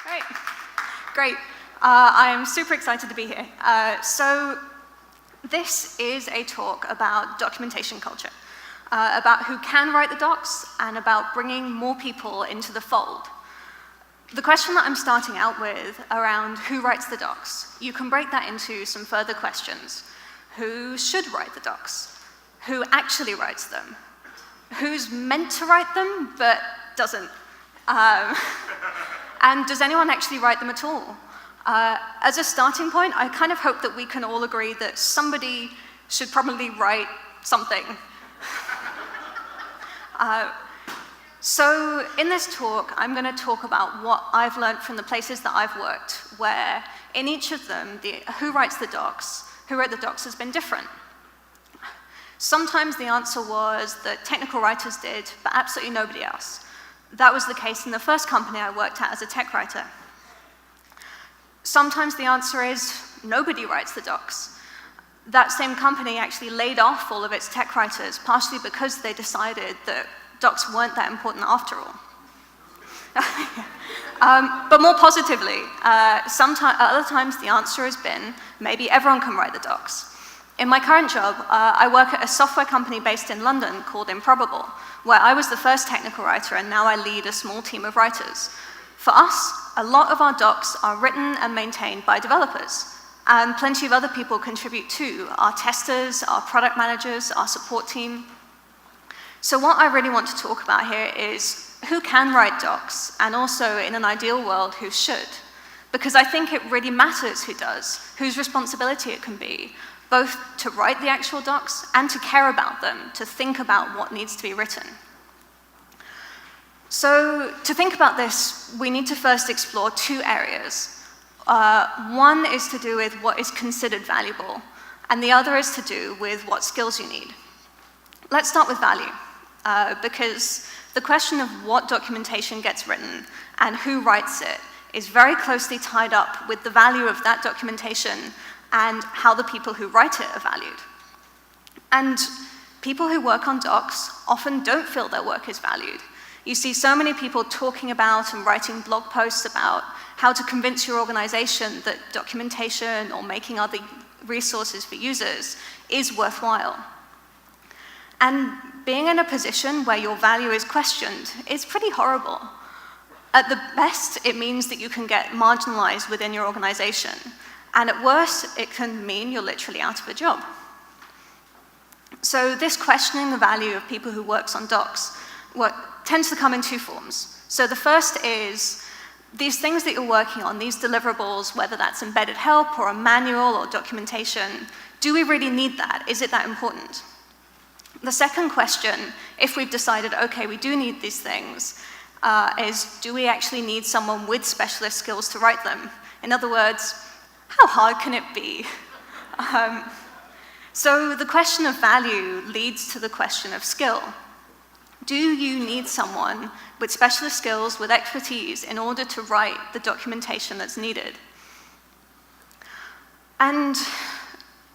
Great. Great. I am super excited to be here. So this is a talk about documentation culture, about who can write the docs and about bringing more people into the fold. The question that I'm starting out with around who writes the docs, you can break that into some further questions. Who should write the docs? Who actually writes them? Who's meant to write them but doesn't? And does anyone actually write them at all? As a starting point, I kind of hope that we can all agree that somebody should probably write something. So in this talk, I'm going to talk about what I've learned from the places that I've worked, where in each of them, who wrote the docs has been different. Sometimes the answer was that technical writers did, but absolutely nobody else. That was the case in the first company I worked at as a tech writer. Sometimes the answer is nobody writes the docs. That same company actually laid off all of its tech writers, partially because they decided that docs weren't that important after all. But more positively, other times the answer has been maybe everyone can write the docs. In my current job, I work at a software company based in London called Improbable, where I was the first technical writer and now I lead a small team of writers. For us, a lot of our docs are written and maintained by developers, and plenty of other people contribute too, our testers, our product managers, our support team. So what I really want to talk about here is who can write docs, and also in an ideal world, who should. Because I think it really matters who does, whose responsibility it can be, both to write the actual docs and to care about them, to think about what needs to be written. So to think about this, we need to first explore two areas. One is to do with what is considered valuable, and the other is to do with what skills you need. Let's start with value, because the question of what documentation gets written and who writes it is very closely tied up with the value of that documentation and how the people who write it are valued. And people who work on docs often don't feel their work is valued. You see so many people talking about and writing blog posts about how to convince your organization that documentation or making other resources for users is worthwhile. And being in a position where your value is questioned is pretty horrible. At the best, it means that you can get marginalized within your organization. And at worst, it can mean you're literally out of a job. So this questioning the value of people who work on docs tends to come in two forms. So the first is these things that you're working on, these deliverables, whether that's embedded help or a manual or documentation, do we really need that? Is it that important? The second question, if we've decided, okay, we do need these things, is do we actually need someone with specialist skills to write them? In other words, how hard can it be? So the question of value leads to the question of skill. Do you need someone with specialist skills, with expertise, in order to write the documentation that's needed? And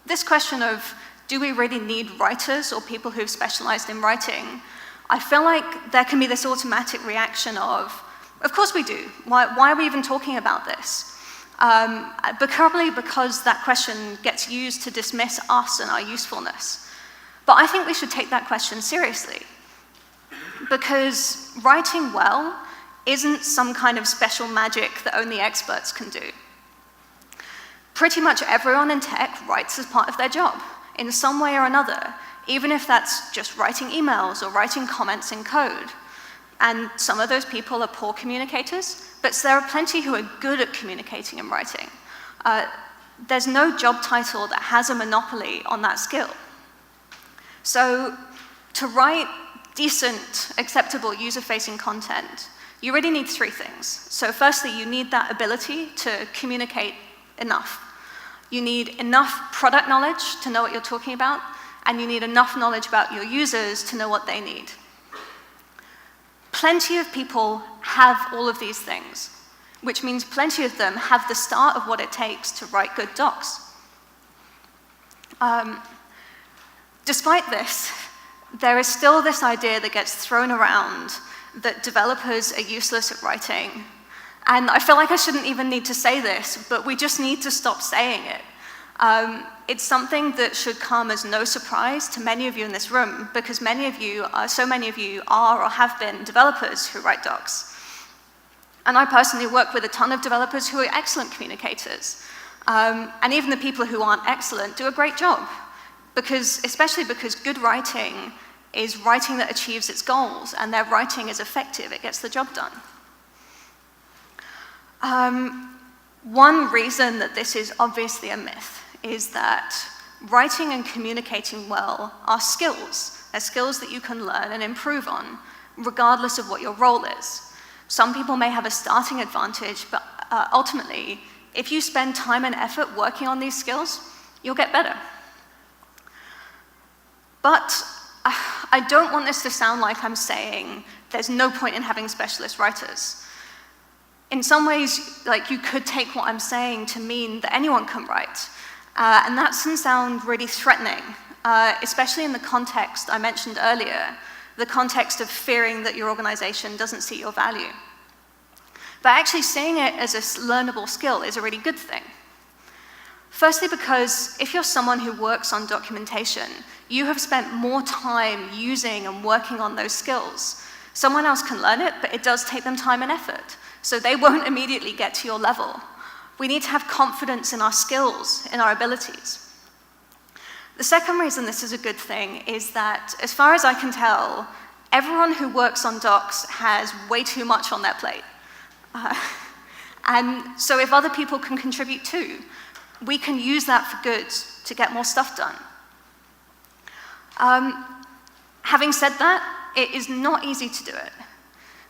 this question of do we really need writers or people who've specialized in writing, I feel like there can be this automatic reaction of course we do. Why are we even talking about this? But probably because that question gets used to dismiss us and our usefulness. But I think we should take that question seriously. Because writing well isn't some kind of special magic that only experts can do. Pretty much everyone in tech writes as part of their job, in some way or another, even if that's just writing emails or writing comments in code. And some of those people are poor communicators, but there are plenty who are good at communicating and writing. There's no job title that has a monopoly on that skill. So to write decent, acceptable, user-facing content, you really need three things. So firstly, you need that ability to communicate enough. You need enough product knowledge to know what you're talking about, and you need enough knowledge about your users to know what they need. Plenty of people have all of these things, which means plenty of them have the start of what it takes to write good docs. Despite this, there is still this idea that gets thrown around that developers are useless at writing, And I feel like I shouldn't even need to say this, but we just need to stop saying it. It's something that should come as no surprise to many of you in this room, because so many of you are or have been developers who write docs. And I personally work with a ton of developers who are excellent communicators. And even the people who aren't excellent do a great job, especially because good writing is writing that achieves its goals, and their writing is effective, it gets the job done. One reason that this is obviously a myth is that writing and communicating well are skills. They're skills that you can learn and improve on, regardless of what your role is. Some people may have a starting advantage, but ultimately, if you spend time and effort working on these skills, you'll get better. But I don't want this to sound like I'm saying there's no point in having specialist writers. In some ways, you could take what I'm saying to mean that anyone can write. And that can sound really threatening, especially in the context I mentioned earlier, the context of fearing that your organization doesn't see your value. But actually seeing it as a learnable skill is a really good thing. Firstly, because if you're someone who works on documentation, you have spent more time using and working on those skills. Someone else can learn it, but it does take them time and effort, so they won't immediately get to your level. We need to have confidence in our skills, in our abilities. The second reason this is a good thing is that, as far as I can tell, everyone who works on docs has way too much on their plate. And so if other people can contribute too, we can use that for good to get more stuff done. Having said that, it is not easy to do it,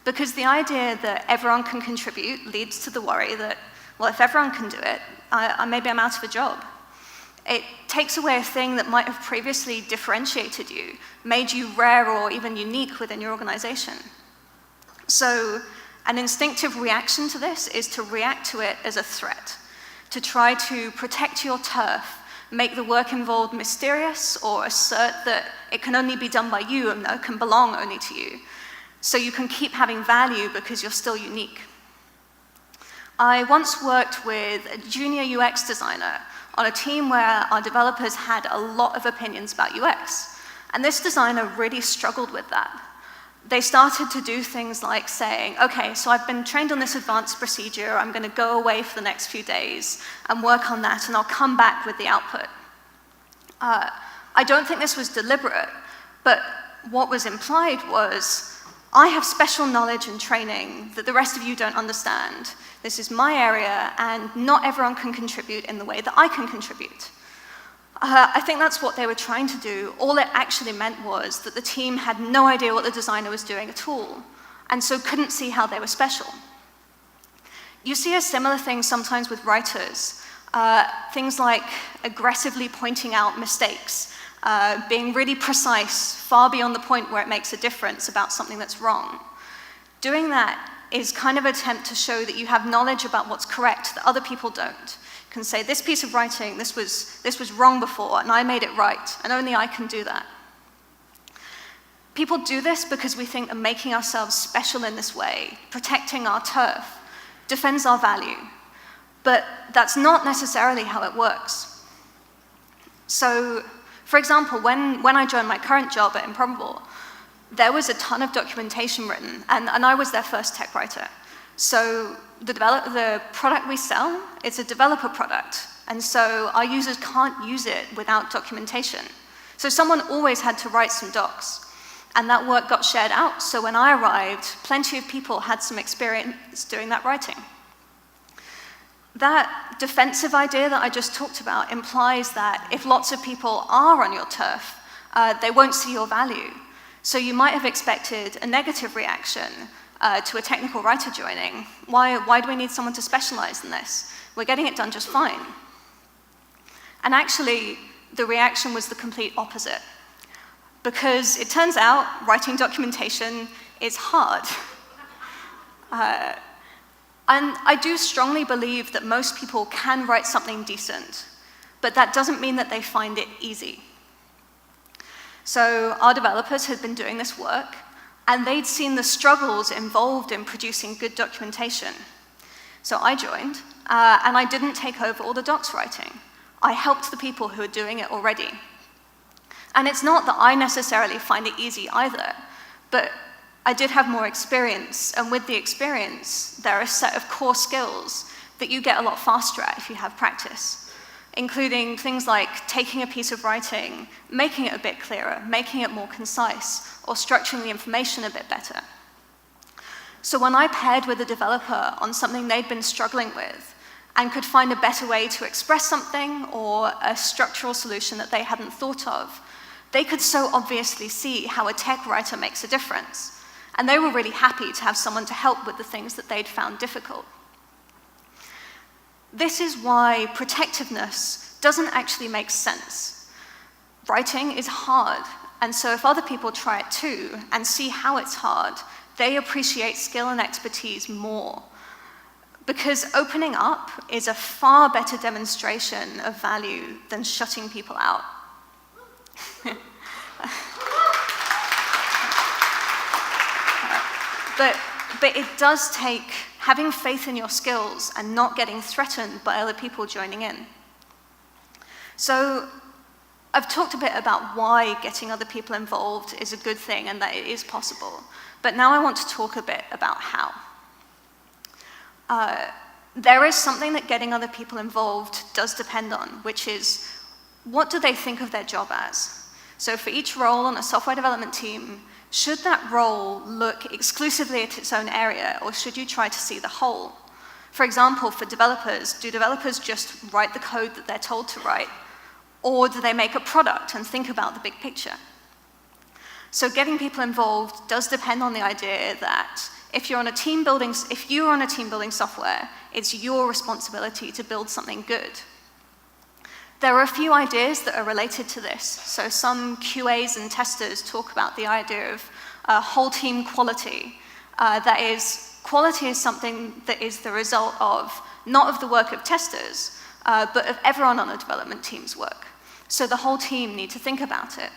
because the idea that everyone can contribute leads to the worry that, well, if everyone can do it, maybe I'm out of a job. It takes away a thing that might have previously differentiated you, made you rare or even unique within your organization. So an instinctive reaction to this is to react to it as a threat, to try to protect your turf, make the work involved mysterious, or assert that it can only be done by you and that it can belong only to you, so you can keep having value because you're still unique. I once worked with a junior UX designer on a team where our developers had a lot of opinions about UX, and this designer really struggled with that. They started to do things like saying, okay, so I've been trained on this advanced procedure, I'm going to go away for the next few days and work on that, and I'll come back with the output. I don't think this was deliberate, but what was implied was, I have special knowledge and training that the rest of you don't understand. This is my area, and not everyone can contribute in the way that I can contribute. I think that's what they were trying to do. All it actually meant was that the team had no idea what the designer was doing at all, and so couldn't see how they were special. You see a similar thing sometimes with writers. Things like aggressively pointing out mistakes, being really precise, far beyond the point where it makes a difference about something that's wrong. Doing that is kind of an attempt to show that you have knowledge about what's correct that other people don't. You can say, this piece of writing, this was wrong before, and I made it right, and only I can do that. People do this because we think that making ourselves special in this way, protecting our turf, defends our value. But that's not necessarily how it works. So, for example, when I joined my current job at Improbable, there was a ton of documentation written, and I was their first tech writer. So the product we sell is a developer product, and so our users can't use it without documentation. So someone always had to write some docs, and that work got shared out, so when I arrived, plenty of people had some experience doing that writing. That defensive idea that I just talked about implies that if lots of people are on your turf, they won't see your value. So you might have expected a negative reaction to a technical writer joining. Why do we need someone to specialize in this? We're getting it done just fine. And actually, the reaction was the complete opposite. Because it turns out writing documentation is hard. And I do strongly believe that most people can write something decent, but that doesn't mean that they find it easy. So our developers had been doing this work, and they'd seen the struggles involved in producing good documentation. So I joined, and I didn't take over all the docs writing. I helped the people who are doing it already. And it's not that I necessarily find it easy either, but I did have more experience, and with the experience, there are a set of core skills that you get a lot faster at if you have practice, including things like taking a piece of writing, making it a bit clearer, making it more concise, or structuring the information a bit better. So when I paired with a developer on something they'd been struggling with and could find a better way to express something or a structural solution that they hadn't thought of, they could so obviously see how a tech writer makes a difference. And they were really happy to have someone to help with the things that they'd found difficult. This is why protectiveness doesn't actually make sense. Writing is hard, and so if other people try it too and see how it's hard, they appreciate skill and expertise more. Because opening up is a far better demonstration of value than shutting people out. But it does take having faith in your skills and not getting threatened by other people joining in. So I've talked a bit about why getting other people involved is a good thing and that it is possible. But now I want to talk a bit about how. There is something that getting other people involved does depend on, which is what do they think of their job as? So for each role on a software development team, should that role look exclusively at its own area, or should you try to see the whole? For example, for developers, do developers just write the code that they're told to write, or do they make a product and think about the big picture? So getting people involved does depend on the idea that if you're on a team building software, it's your responsibility to build something good. There are a few ideas that are related to this. So some QAs and testers talk about the idea of whole team quality. That is, quality is something that is the result of, not of the work of testers, but of everyone on a development team's work. So the whole team need to think about it.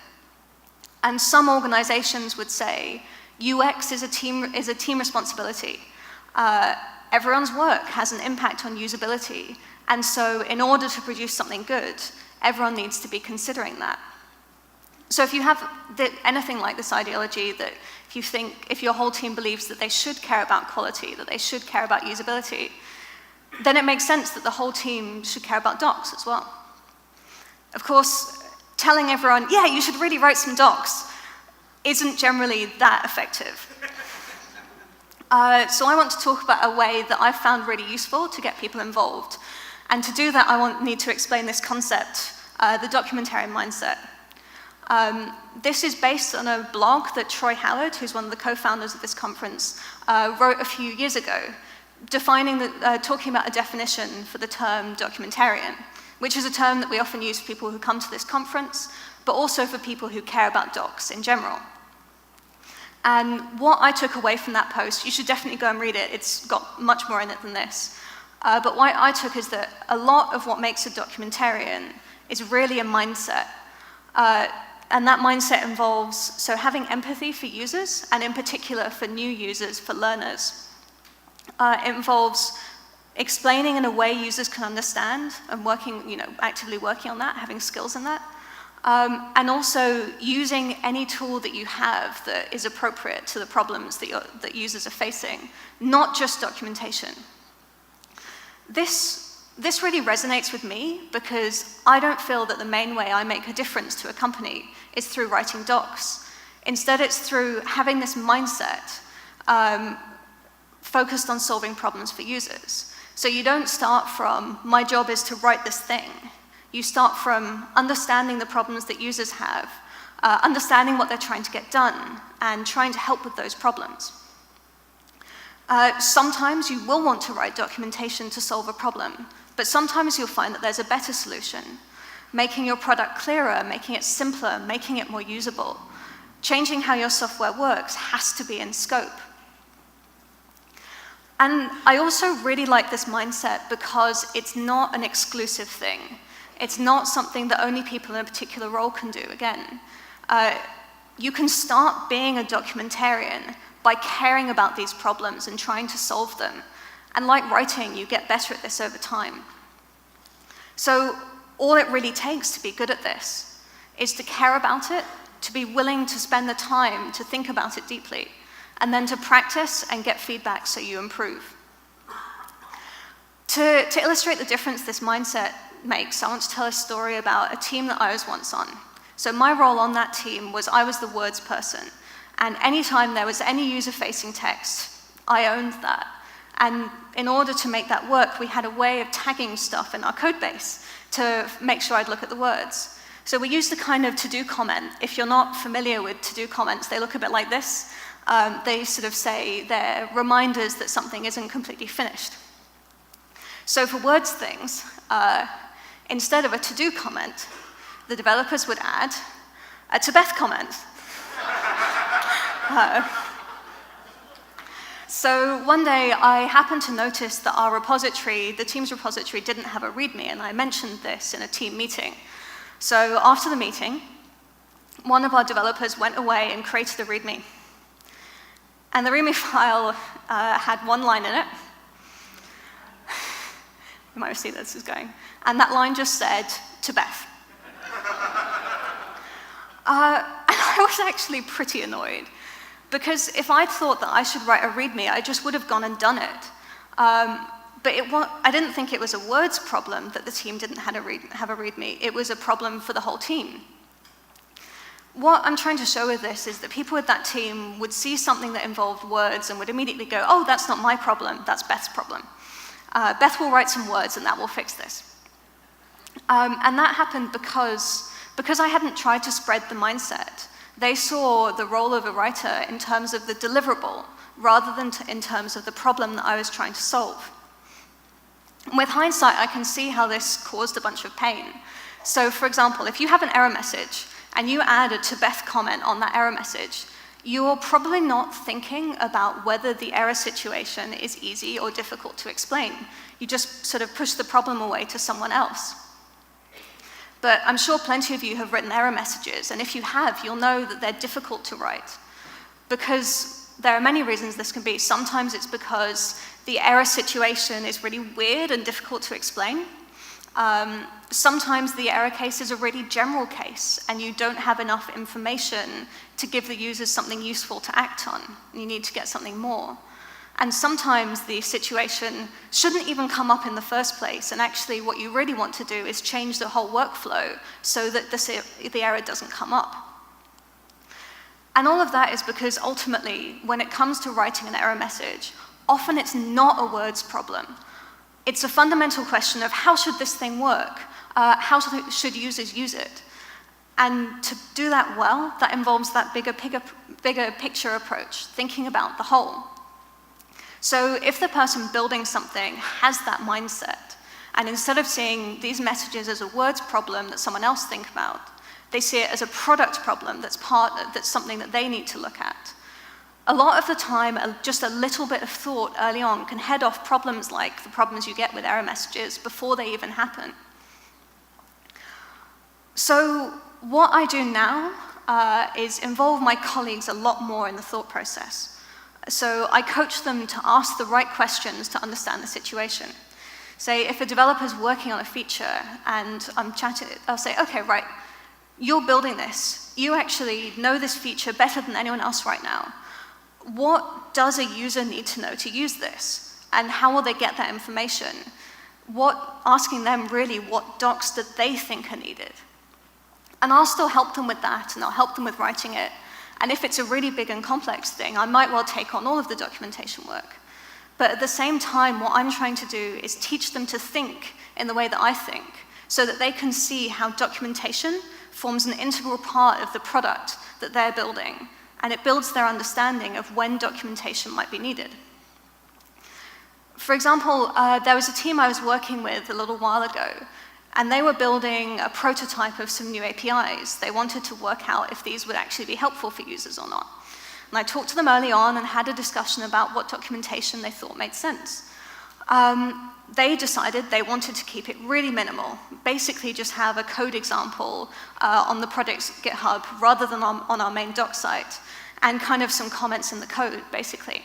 And some organizations would say, UX is a team responsibility. Everyone's work has an impact on usability. And so in order to produce something good, everyone needs to be considering that. So if you have anything like this ideology that if your whole team believes that they should care about quality, that they should care about usability, then it makes sense that the whole team should care about docs as well. Of course, telling everyone, yeah, you should really write some docs, isn't generally that effective. So I want to talk about a way that I've found really useful to get people involved. And to do that, I need to explain this concept, the documentarian mindset. This is based on a blog that Troy Howard, who's one of the co-founders of this conference, wrote a few years ago, talking about a definition for the term documentarian, which is a term that we often use for people who come to this conference, but also for people who care about docs in general. And what I took away from that post, you should definitely go and read it, it's got much more in it than this. But what I took is that a lot of what makes a documentarian is really a mindset. And that mindset involves having empathy for users, and in particular for new users, for learners. It involves explaining in a way users can understand and actively working on that, having skills in that. And also using any tool that you have that is appropriate to the problems that users are facing, not just documentation. This really resonates with me because I don't feel that the main way I make a difference to a company is through writing docs. Instead, it's through having this mindset focused on solving problems for users. So you don't start from, my job is to write this thing. You start from understanding the problems that users have, understanding what they're trying to get done, and trying to help with those problems. Sometimes you will want to write documentation to solve a problem, but sometimes you'll find that there's a better solution. Making your product clearer, making it simpler, making it more usable. Changing how your software works has to be in scope. And I also really like this mindset because it's not an exclusive thing. It's not something that only people in a particular role can do. Again, you can start being a documentarian by caring about these problems and trying to solve them. And like writing, you get better at this over time. So all it really takes to be good at this is to care about it, to be willing to spend the time to think about it deeply, and then to practice and get feedback so you improve. To illustrate the difference this mindset makes, I want to tell a story about a team that I was once on. So my role on that team was I was the words person, and anytime there was any user-facing text, I owned that. And in order to make that work, we had a way of tagging stuff in our code base to make sure I'd look at the words. So we used the kind of to-do comment. If you're not familiar with to-do comments, they look a bit like this. They sort of say they're reminders that something isn't completely finished. So for words things, instead of a to-do comment, the developers would add a to Beth comment. So one day I happened to notice that our repository, the team's repository, didn't have a README, and I mentioned this in a team meeting. So after the meeting, one of our developers went away and created a README. And the README file had one line in it. You might see this is going. And that line just said, to Beth. And I was actually pretty annoyed, because if I'd thought that I should write a README, I just would have gone and done it. But I didn't think it was a words problem that the team didn't have a README. It was a problem for the whole team. What I'm trying to show with this is that people with that team would see something that involved words and would immediately go, oh, that's not my problem, that's Beth's problem. Beth will write some words and that will fix this. And that happened because I hadn't tried to spread the mindset. They saw the role of a writer in terms of the deliverable, rather than in terms of the problem that I was trying to solve. With hindsight, I can see how this caused a bunch of pain. So for example, if you have an error message and you add a to Beth comment on that error message, you're probably not thinking about whether the error situation is easy or difficult to explain. You just sort of push the problem away to someone else. But I'm sure plenty of you have written error messages, and if you have, you'll know that they're difficult to write, because there are many reasons this can be. Sometimes it's because the error situation is really weird and difficult to explain. Sometimes the error case is a really general case, and you don't have enough information to give the users something useful to act on. You need to get something more. And sometimes the situation shouldn't even come up in the first place, and actually what you really want to do is change the whole workflow so that the error doesn't come up. And all of that is because ultimately, when it comes to writing an error message, often it's not a words problem. It's a fundamental question of how should this thing work? How should users use it? And to do that well, that involves that bigger picture approach, thinking about the whole. So if the person building something has that mindset, and instead of seeing these messages as a words problem that someone else thinks about, they see it as a product problem that's something that they need to look at. A lot of the time, just a little bit of thought early on can head off problems like the problems you get with error messages before they even happen. So what I do now is involve my colleagues a lot more in the thought process. So I coach them to ask the right questions to understand the situation. Say, if a developer's working on a feature and I'm chatting, I'll say, okay, right, you're building this. You actually know this feature better than anyone else right now. What does a user need to know to use this? And how will they get that information? Asking them really what docs that they think are needed. And I'll still help them with that, and I'll help them with writing it. And if it's a really big and complex thing, I might well take on all of the documentation work. But at the same time, what I'm trying to do is teach them to think in the way that I think, so that they can see how documentation forms an integral part of the product that they're building, and it builds their understanding of when documentation might be needed. For example, there was a team I was working with a little while ago, and they were building a prototype of some new APIs. They wanted to work out if these would actually be helpful for users or not. And I talked to them early on and had a discussion about what documentation they thought made sense. They decided they wanted to keep it really minimal, basically just have a code example on the project's GitHub rather than on our main doc site, and kind of some comments in the code, basically.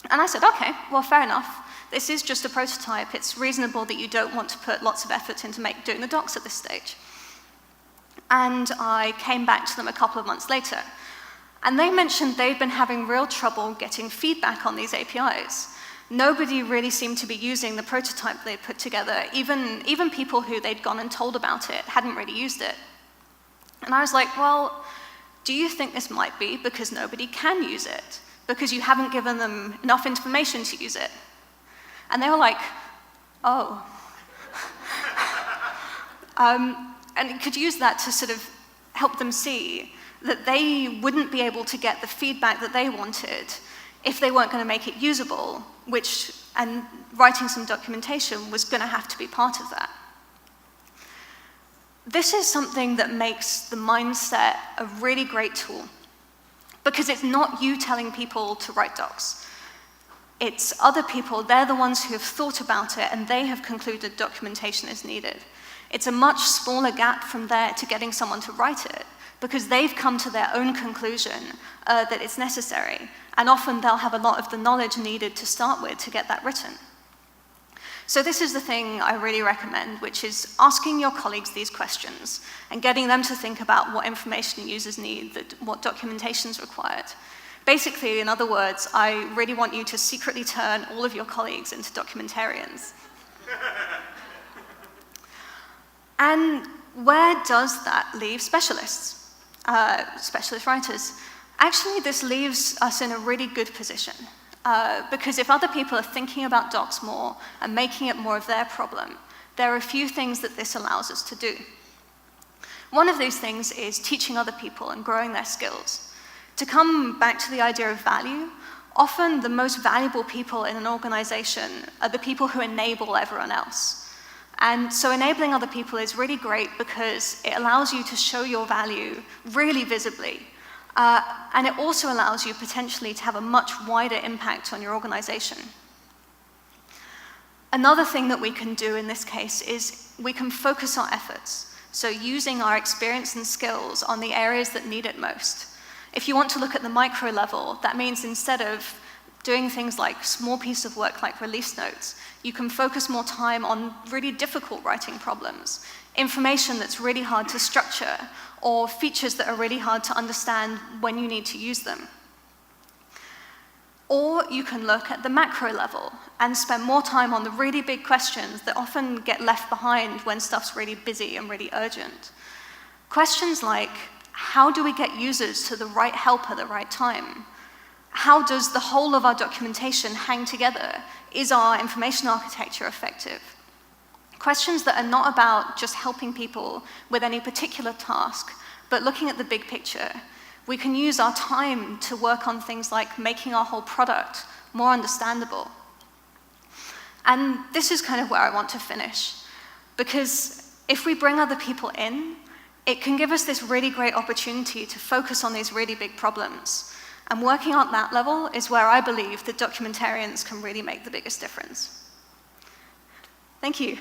And I said, okay, well, fair enough. this is just a prototype. It's reasonable that you don't want to put lots of effort into doing the docs at this stage. And I came back to them a couple of months later. And they mentioned they'd been having real trouble getting feedback on these APIs. Nobody really seemed to be using the prototype they'd put together. Even people who they'd gone and told about it hadn't really used it. And I was like, well, do you think this might be because nobody can use it? Because you haven't given them enough information to use it? And they were like, oh. And could use that to sort of help them see that they wouldn't be able to get the feedback that they wanted if they weren't going to make it usable, and writing some documentation was going to have to be part of that. This is something that makes the mindset a really great tool, because it's not you telling people to write docs. It's other people, they're the ones who have thought about it, and they have concluded documentation is needed. It's a much smaller gap from there to getting someone to write it, because they've come to their own conclusion that it's necessary, and often they'll have a lot of the knowledge needed to start with to get that written. So this is the thing I really recommend, which is asking your colleagues these questions and getting them to think about what information users need, what documentation is required. Basically, in other words, I really want you to secretly turn all of your colleagues into documentarians. And where does that leave specialists, specialist writers? Actually, this leaves us in a really good position. Because if other people are thinking about docs more and making it more of their problem, there are a few things that this allows us to do. One of those things is teaching other people and growing their skills. To come back to the idea of value, often the most valuable people in an organization are the people who enable everyone else. And so enabling other people is really great because it allows you to show your value really visibly. And it also allows you potentially to have a much wider impact on your organization. Another thing that we can do in this case is we can focus our efforts. So using our experience and skills on the areas that need it most. If you want to look at the micro level, that means instead of doing things like small piece of work like release notes, you can focus more time on really difficult writing problems, information that's really hard to structure, or features that are really hard to understand when you need to use them. Or you can look at the macro level and spend more time on the really big questions that often get left behind when stuff's really busy and really urgent. Questions like, how do we get users to the right help at the right time? How does the whole of our documentation hang together? Is our information architecture effective? Questions that are not about just helping people with any particular task, but looking at the big picture. We can use our time to work on things like making our whole product more understandable. And this is kind of where I want to finish, because if we bring other people in, it can give us this really great opportunity to focus on these really big problems. And working on that level is where I believe that documentarians can really make the biggest difference. Thank you.